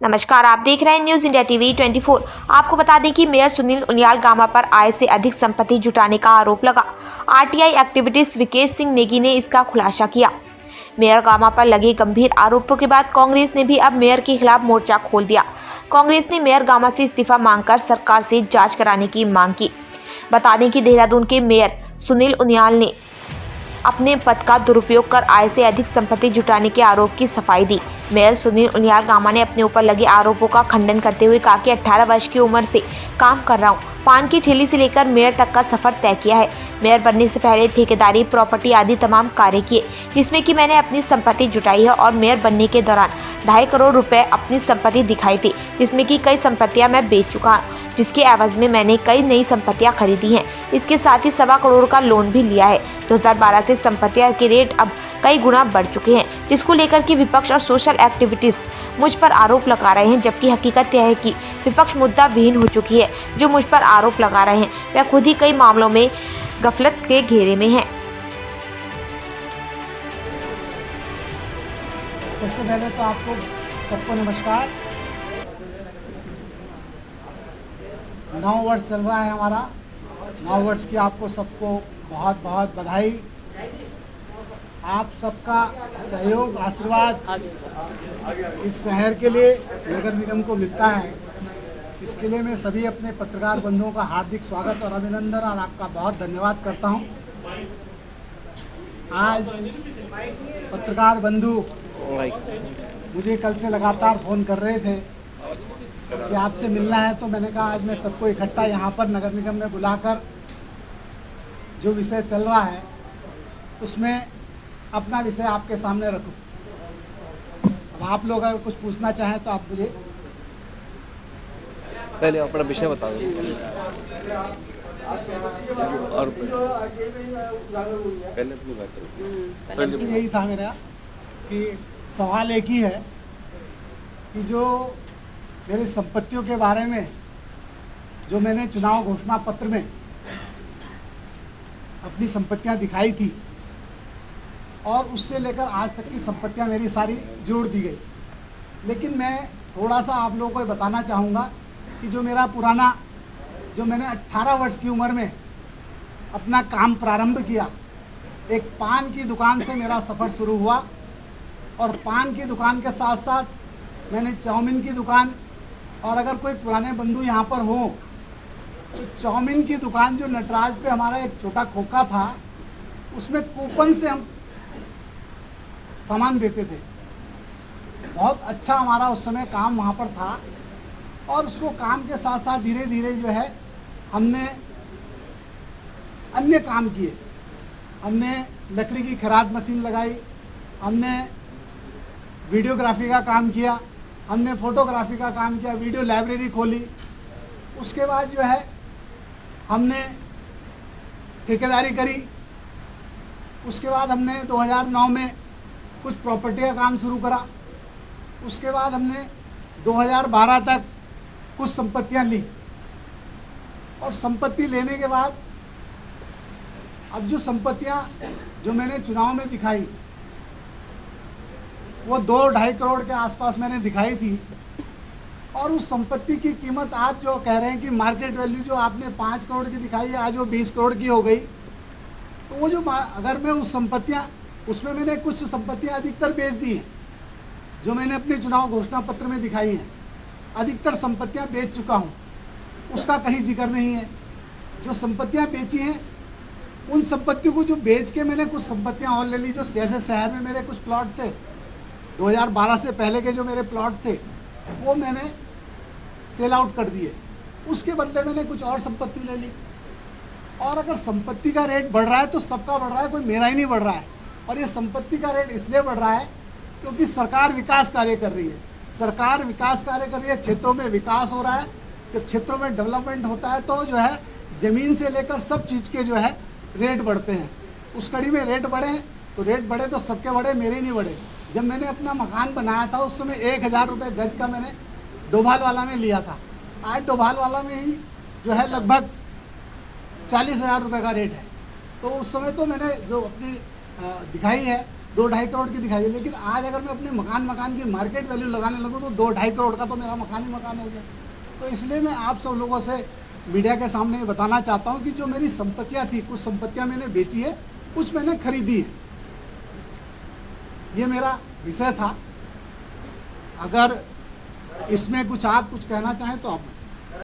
नमस्कार, आप देख रहे हैं न्यूज इंडिया टीवी 24। आपको बता दें कि मेयर सुनील उनियाल गामा पर आय से अधिक संपत्ति जुटाने का आरोप लगा। आरटीआई एक्टिविटीज विकेश सिंह नेगी ने इसका खुलासा किया। मेयर गामा पर लगे गंभीर आरोपों के बाद कांग्रेस ने भी अब मेयर के खिलाफ मोर्चा खोल दिया। कांग्रेस ने मेयर गामा से इस्तीफा मांगकर सरकार से जाँच कराने की मांग की। बता दें कि देहरादून के मेयर सुनील उनियाल ने अपने पद का दुरुपयोग कर आय से अधिक संपत्ति जुटाने के आरोप की सफाई दी। मेयर सुनील उनियाल गामा ने अपने ऊपर लगे आरोपों का खंडन करते हुए कहा कि 18 वर्ष की उम्र से काम कर रहा हूं। पान की ठेली से लेकर मेयर तक का सफर तय किया है। मेयर बनने से पहले ठेकेदारी, प्रॉपर्टी आदि तमाम कार्य किए, जिसमें कि मैंने अपनी संपत्ति जुटाई है और मेयर बनने के दौरान 2.5 करोड़ रुपए अपनी संपत्ति दिखाई थी, जिसमें कि कई संपत्तियां मैं बेच चुका हूँ, जिसके एवज में मैंने कई नई संपत्तियां खरीदी हैं। इसके साथ ही 1.25 करोड़ का लोन भी लिया है। 2012 से संपत्तियां के रेट अब कई गुना बढ़ चुके हैं, जिसको लेकर के विपक्ष और सोशल एक्टिविटीज मुझ पर आरोप लगा रहे हैं, जबकि हकीकत यह है कि विपक्ष मुद्दा विहीन हो चुकी है। जो मुझ पर आरोप लगा रहे हैं वह खुद ही कई मामलों में गफलत के घेरे में है। सबसे पहले तो आपको सबको नमस्कार। 9 वर्ष चल रहा है हमारा। 9 वर्ष की आपको सबको बहुत बहुत बधाई। आप सबका सहयोग, आशीर्वाद इस शहर के लिए, नगर निगम को मिलता है। इसके लिए मैं सभी अपने पत्रकार बंधुओं का हार्दिक स्वागत और अभिनंदन और आपका बहुत धन्यवाद करता हूं। आज पत्रकार बंधु मुझे कल से लगातार फ़ोन कर रहे थे कि आपसे मिलना है, तो मैंने कहा आज मैं सबको इकट्ठा यहाँ पर नगर निगम में बुलाकर जो विषय चल रहा है उसमें अपना विषय आपके सामने रखूं। अब आप लोग अगर कुछ पूछना चाहें तो आप मुझे पहले अपना विषय बता दो और पहले अपनी बात करो। यही था मेरा कि सवाल एक ही है कि जो मेरी संपत्तियों के बारे में जो मैंने चुनाव घोषणा पत्र में अपनी संपत्तियां दिखाई थी और उससे लेकर आज तक की संपत्तियां मेरी सारी जोड़ दी गई। लेकिन मैं थोड़ा सा आप लोगों को बताना चाहूँगा कि जो मेरा पुराना, जो मैंने 18 वर्ष की उम्र में अपना काम प्रारंभ किया, एक पान की दुकान से मेरा सफ़र शुरू हुआ और पान की दुकान के साथ साथ मैंने चाउमीन की दुकान, और अगर कोई पुराने बंधु यहाँ पर हो तो चाउमीन की दुकान जो नटराज पे हमारा एक छोटा खोखा था, उसमें कूपन से हम सामान देते थे। बहुत अच्छा हमारा उस समय काम वहाँ पर था और उसको काम के साथ साथ धीरे धीरे जो है हमने अन्य काम किए। हमने लकड़ी की खराद मशीन लगाई, हमने वीडियोग्राफी का काम किया, हमने फोटोग्राफी का काम किया, वीडियो लाइब्रेरी खोली। उसके बाद जो है हमने ठेकेदारी करी। उसके बाद हमने 2009 में कुछ प्रॉपर्टी का काम शुरू करा। उसके बाद हमने 2012 तक कुछ संपत्तियां ली और संपत्ति लेने के बाद अब जो संपत्तियां जो मैंने चुनाव में दिखाई वो 2-2.5 करोड़ के आसपास मैंने दिखाई थी। और उस संपत्ति की कीमत आप जो कह रहे हैं कि मार्केट वैल्यू जो आपने 5 करोड़ की दिखाई है, आज वो 20 करोड़ की हो गई। तो वो जो अगर मैं उस संपत्तियां, उसमें मैंने कुछ संपत्तियां अधिकतर बेच दी हैं जो मैंने अपने चुनाव घोषणा पत्र में दिखाई हैं। अधिकतर संपत्तियां बेच चुका हूं, उसका कहीं जिक्र नहीं है। जो संपत्तियां बेची हैं उन संपत्तियों को जो बेच के मैंने कुछ संपत्तियां और ले ली। जो जैसे शहर में मेरे कुछ प्लॉट थे, 2012 से पहले के जो मेरे प्लॉट थे वो मैंने सेल आउट कर दिए। उसके बदले मैंने कुछ और संपत्ति ले ली। और अगर संपत्ति का रेट बढ़ रहा है तो सबका बढ़ रहा है, कोई मेरा ही नहीं बढ़ रहा है। और ये संपत्ति का रेट इसलिए बढ़ रहा है क्योंकि सरकार विकास कार्य कर रही है। सरकार विकास कार्य कर रही है, क्षेत्रों में विकास हो रहा है। जब क्षेत्रों में डेवलपमेंट होता है तो जो है ज़मीन से लेकर सब चीज़ के जो है रेट बढ़ते हैं। उस कड़ी में रेट बढ़े तो रेट बढ़े तो सबके बढ़े, मेरे नहीं बढ़े। जब मैंने अपना मकान बनाया था उस समय 1000 रुपये गज का मैंने डोभाल वाला में लिया था। आज डोभाल वाला में ही जो है लगभग 40,000 रुपये का रेट है। तो उस समय तो मैंने जो अपनी दिखाई है 2-2.5 करोड़ की दिखाई है, लेकिन आज अगर मैं अपने मकान की मार्केट वैल्यू लगाने लगूँ तो 2-2.5 करोड़ का तो मेरा मकान ही मकान हो गया। तो इसलिए मैं आप सब लोगों से मीडिया के सामने ये बताना चाहता हूँ कि जो मेरी संपत्तियाँ थी, कुछ संपत्तियाँ मैंने बेची है, कुछ मैंने खरीदी है। ये मेरा विषय था। अगर इसमें कुछ आप कुछ कहना चाहें तो आप